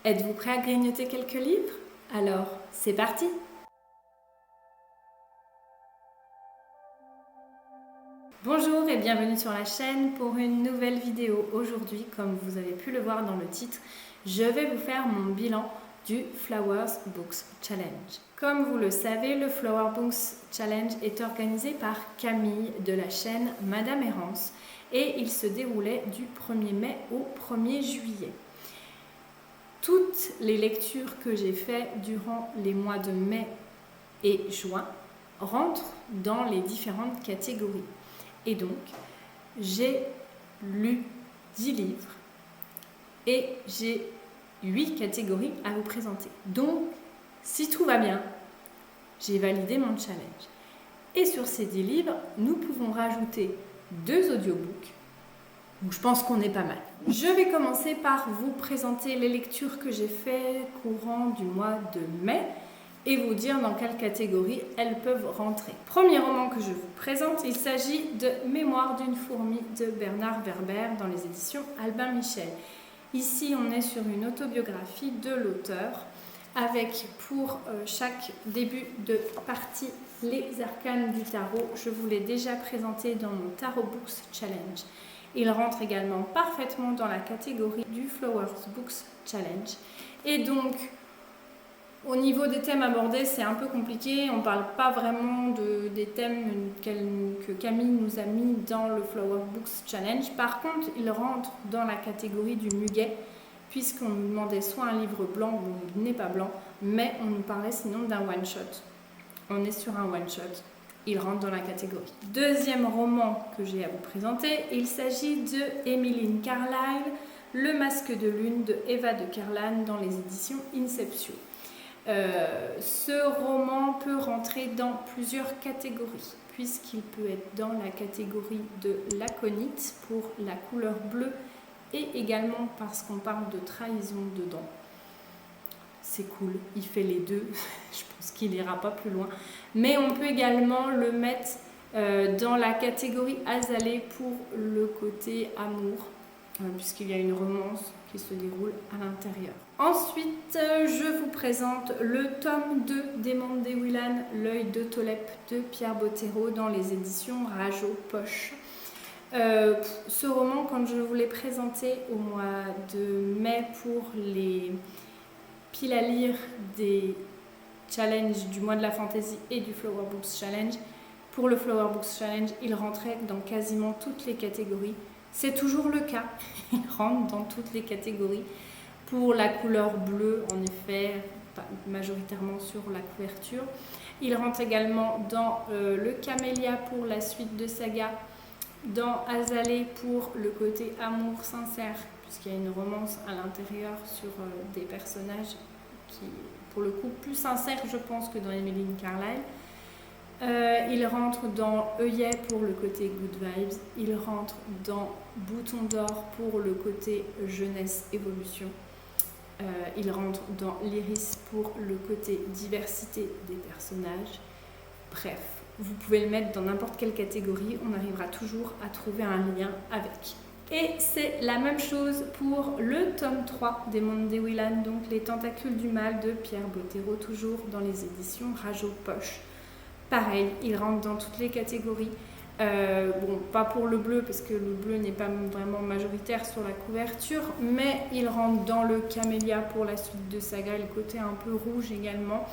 Êtes-vous prêt à grignoter quelques livres? Alors, c'est parti! Bonjour et bienvenue sur la chaîne pour une nouvelle vidéo. Aujourd'hui, comme vous avez pu le voir dans le titre, je vais vous faire mon bilan du Flowers Books Challenge. Comme vous le savez, le Flowers Books Challenge est organisé par Camille de la chaîne Madame Errance et il se déroulait du 1er mai au 1er juillet. Toutes les lectures que j'ai faites durant les mois de mai et juin rentrent dans les différentes catégories. Et donc, j'ai lu 10 livres et j'ai 8 catégories à vous présenter. Donc, si tout va bien, j'ai validé mon challenge. Et sur ces 10 livres, nous pouvons rajouter 2 audiobooks. Donc, je pense qu'on est pas mal. Je vais commencer par vous présenter les lectures que j'ai faites courant du mois de mai et vous dire dans quelle catégorie elles peuvent rentrer. Premier roman que je vous présente, il s'agit de Mémoire d'une fourmi de Bernard Werber dans les éditions Albin Michel. Ici, on est sur une autobiographie de l'auteur avec pour chaque début de partie les arcanes du tarot. Je vous l'ai déjà présenté dans mon Tarot Books Challenge. Il rentre également parfaitement dans la catégorie du Flowers Books Challenge. Et donc, au niveau des thèmes abordés, c'est un peu compliqué. On ne parle pas vraiment des thèmes que Camille nous a mis dans le Flower Books Challenge. Par contre, il rentre dans la catégorie du muguet, puisqu'on nous demandait soit un livre blanc, bon, il n'est pas blanc, mais on nous parlait sinon d'un one-shot. On est sur un one-shot. Il rentre dans la catégorie. Deuxième roman que j'ai à vous présenter, il s'agit de Emmeline Carlyle, Le masque de lune de Eva de Kerlan dans les éditions Inceptio. Ce roman peut rentrer dans plusieurs catégories, puisqu'il peut être dans la catégorie de l'aconite pour la couleur bleue et également parce qu'on parle de trahison dedans. C'est cool, il fait les deux, je pense qu'il n'ira pas plus loin. Mais on peut également le mettre dans la catégorie azalée pour le côté amour, puisqu'il y a une romance qui se déroule à l'intérieur. Ensuite, je vous présente le tome 2 d'Aimande de Willan, L'œil de Tolep de Pierre Bottero dans les éditions Rageot Poche. Ce roman, quand je vous l'ai présenté au mois de mai pour les piles à lire des challenges du mois de la fantasy et du Flower Books Challenge, pour le Flower Books Challenge, il rentrait dans quasiment toutes les catégories. C'est toujours le cas, il rentre dans toutes les catégories. Pour la couleur bleue, en effet, majoritairement sur la couverture. Il rentre également dans le Camélia pour la suite de saga, dans Azalée pour le côté amour sincère, puisqu'il y a une romance à l'intérieur sur des personnages qui, pour le coup, plus sincères, je pense, que dans Emmeline Carlyle. Il rentre dans œillet pour le côté good vibes, il rentre dans bouton d'or pour le côté jeunesse évolution, il rentre dans l'iris pour le côté diversité des personnages. Bref, vous pouvez le mettre dans n'importe quelle catégorie, on arrivera toujours à trouver un lien avec. Et c'est la même chose pour le tome 3 d'Aimande de Willan, donc Les tentacules du mal de Pierre Bottero, toujours dans les éditions Rageot Poche. Pareil, il rentre dans toutes les catégories. Bon, pas pour le bleu, parce que le bleu n'est pas vraiment majoritaire sur la couverture, mais il rentre dans le Camélia pour la suite de saga, le côté un peu rouge également.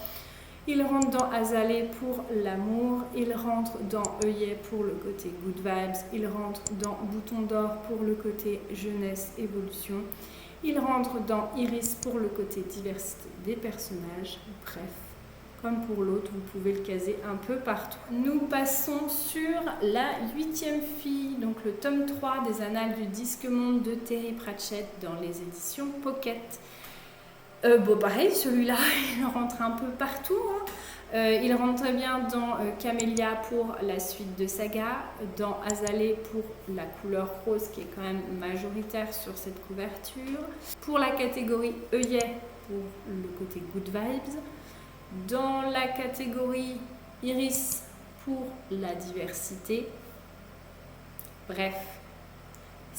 Il rentre dans Azalée pour l'amour, il rentre dans œillet pour le côté good vibes, il rentre dans bouton d'or pour le côté jeunesse évolution, il rentre dans iris pour le côté diversité des personnages. Bref, comme pour l'autre, vous pouvez le caser un peu partout. Nous passons sur la 8e fille, donc le tome 3 des Annales du Disque Monde de Terry Pratchett dans les éditions Pocket. Bon, pareil, celui-là, il rentre un peu partout. Il rentre très bien dans Camélia pour la suite de saga, dans Azalée pour la couleur rose qui est quand même majoritaire sur cette couverture, pour la catégorie œillet pour le côté good vibes, dans la catégorie iris pour la diversité. Bref,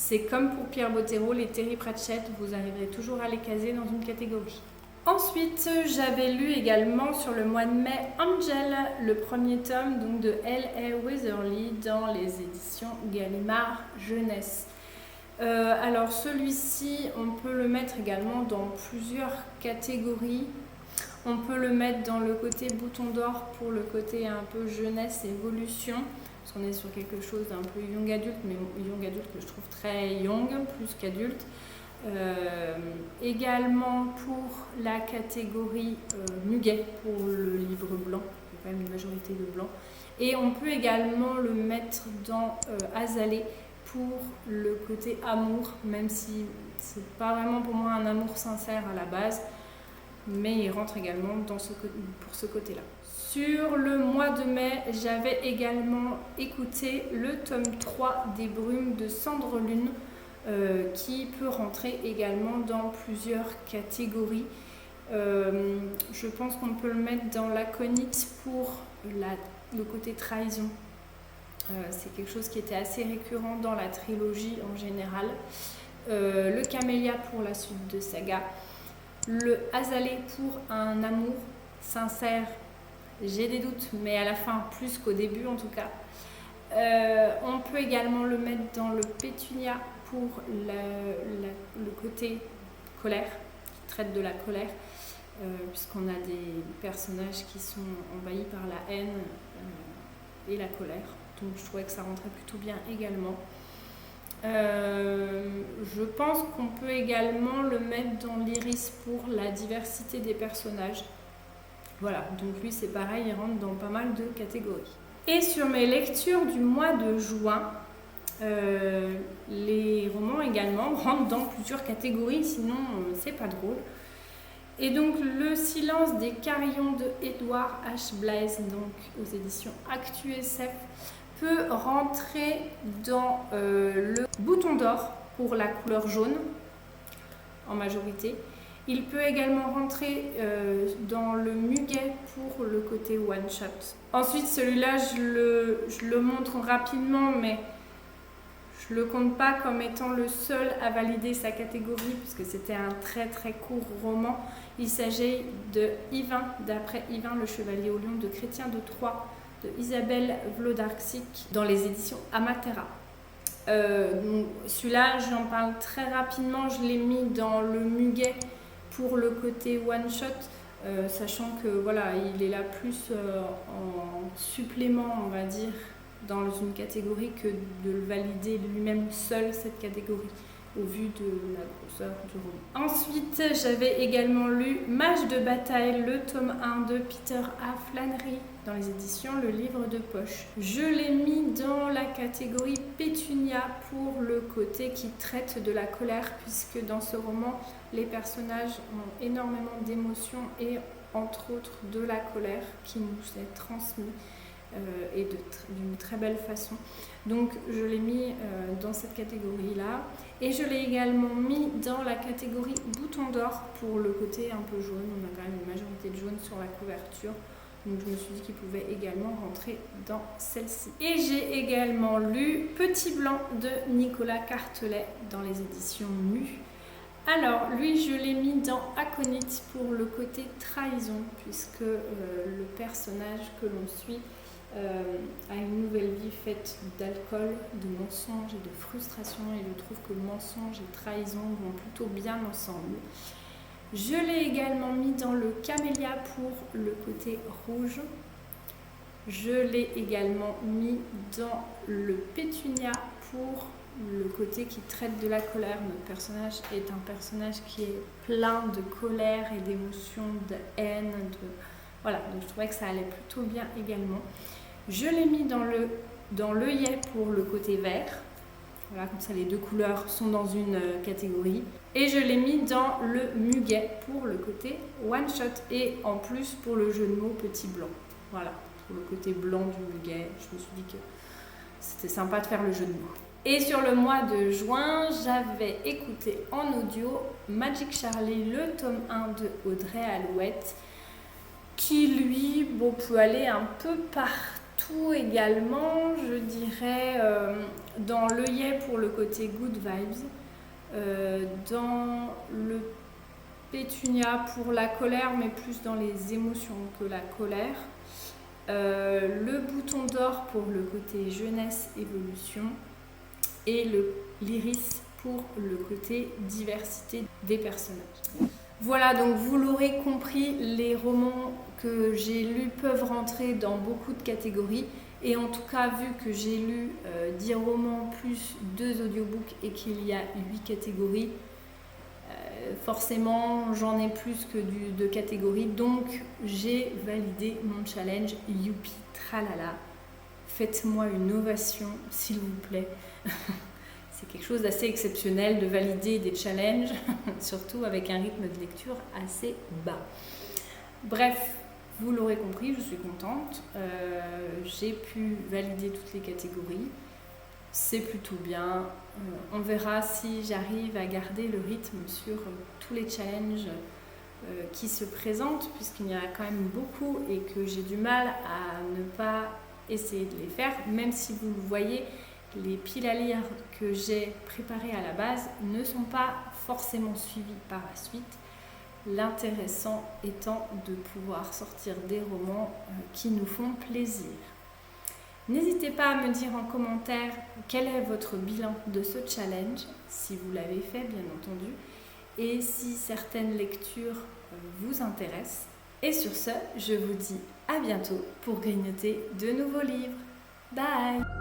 C'est comme pour Pierre Bottero, les Terry Pratchett, vous arriverez toujours à les caser dans une catégorie. Ensuite, j'avais lu également sur le mois de mai Angel, le premier tome donc de L.A. Weatherly dans les éditions Gallimard Jeunesse. Alors celui-ci, on peut le mettre également dans plusieurs catégories. On peut le mettre dans le côté bouton d'or pour le côté un peu jeunesse, évolution, parce qu'on est sur quelque chose d'un peu young adulte, mais young adulte que je trouve très young, plus qu'adulte. Également pour la catégorie muguet, pour le livre blanc, il y a quand même une majorité de blanc. Et on peut également le mettre dans Azalée pour le côté amour, même si c'est pas vraiment pour moi un amour sincère à la base, mais il rentre également dans pour ce côté-là. Sur le mois de mai, j'avais également écouté le tome 3 des Brumes de Cendre Lune, qui peut rentrer également dans plusieurs catégories. Je pense qu'on peut le mettre dans l'aconite pour le côté trahison. C'est quelque chose qui était assez récurrent dans la trilogie en général. Le camélia pour la suite de saga. Le Azalée pour un amour sincère. J'ai des doutes, mais à la fin, plus qu'au début en tout cas. On peut également le mettre dans le Pétunia pour le côté colère, qui traite de la colère, puisqu'on a des personnages qui sont envahis par la haine et la colère. Donc je trouvais que ça rentrait plutôt bien également. Je pense qu'on peut également le mettre dans l'Iris pour la diversité des personnages. Voilà, donc lui c'est pareil, il rentre dans pas mal de catégories. Et sur mes lectures du mois de juin, les romans également rentrent dans plusieurs catégories, sinon c'est pas drôle. Et donc Le silence des carillons de Edward H. Blaise, donc aux éditions Actu SF, peut rentrer dans le bouton d'or pour la couleur jaune en majorité. Il peut également rentrer dans le muguet pour le côté one shot. Ensuite, celui-là, je le montre rapidement, mais je le compte pas comme étant le seul à valider sa catégorie, puisque c'était un très très court roman. Il s'agit de Yvain, d'après Yvain le Chevalier au Lion de Chrétien de Troyes, de Isabelle Wlodarczyk, dans les éditions Amatera. Celui-là, j'en parle très rapidement, je l'ai mis dans le muguet pour le côté one shot, sachant que voilà, il est là plus en supplément, on va dire, dans une catégorie que de le valider lui-même seul, cette catégorie, au vu de la grosseur du roman. Ensuite, j'avais également lu Mage de bataille, le tome 1 de Peter A. Flannery, dans les éditions Le Livre de Poche. Je l'ai mis dans la catégorie Pétunia pour le côté qui traite de la colère, puisque dans ce roman, les personnages ont énormément d'émotions et entre autres de la colère qui nous est transmise. Et d'une très belle façon. Donc je l'ai mis dans cette catégorie-là. Et je l'ai également mis dans la catégorie bouton d'or pour le côté un peu jaune. On a quand même une majorité de jaune sur la couverture. Donc je me suis dit qu'il pouvait également rentrer dans celle-ci. Et j'ai également lu Petit Blanc de Nicolas Cartelet dans les éditions Mu. Alors, lui, je l'ai mis dans Aconite pour le côté trahison, puisque le personnage que l'on suit a une nouvelle vie faite d'alcool, de mensonges et de frustration, et je trouve que mensonge et trahison vont plutôt bien ensemble. Je l'ai également mis dans le Camélia pour le côté rouge. Je l'ai également mis dans le Pétunia pour le côté qui traite de la colère. Notre personnage est un personnage qui est plein de colère et d'émotions, de haine, voilà, donc je trouvais que ça allait plutôt bien également. Je l'ai mis dans l'œillet pour le côté vert. Voilà, comme ça les deux couleurs sont dans une catégorie. Et je l'ai mis dans le muguet pour le côté one shot et en plus pour le jeu de mots petit blanc. Voilà, pour le côté blanc du muguet, je me suis dit que c'était sympa de faire le jeu de mots. Et sur le mois de juin, j'avais écouté en audio Magic Charlie, le tome 1 de Audrey Alouette, qui lui peut aller un peu partout tout également, je dirais dans l'œillet pour le côté good vibes, dans le pétunia pour la colère, mais plus dans les émotions que la colère, le bouton d'or pour le côté jeunesse, évolution, et l'iris pour le côté diversité des personnages. Voilà, donc vous l'aurez compris, les romans que j'ai lus peuvent rentrer dans beaucoup de catégories. Et en tout cas, vu que j'ai lu 10 romans plus 2 audiobooks et qu'il y a 8 catégories, forcément j'en ai plus que de catégories. Donc j'ai validé mon challenge. Youpi, tralala. Faites-moi une ovation, s'il vous plaît. C'est quelque chose d'assez exceptionnel de valider des challenges, surtout avec un rythme de lecture assez bas. Bref, vous l'aurez compris, je suis contente. J'ai pu valider toutes les catégories. C'est plutôt bien. On verra si j'arrive à garder le rythme sur tous les challenges qui se présentent, puisqu'il y en a quand même beaucoup et que j'ai du mal à ne pas essayer de les faire, même si vous le voyez, les piles à lire que j'ai préparées à la base ne sont pas forcément suivies par la suite. L'intéressant étant de pouvoir sortir des romans qui nous font plaisir. N'hésitez pas à me dire en commentaire quel est votre bilan de ce challenge, si vous l'avez fait bien entendu, et si certaines lectures vous intéressent. Et sur ce, je vous dis à bientôt pour grignoter de nouveaux livres. Bye!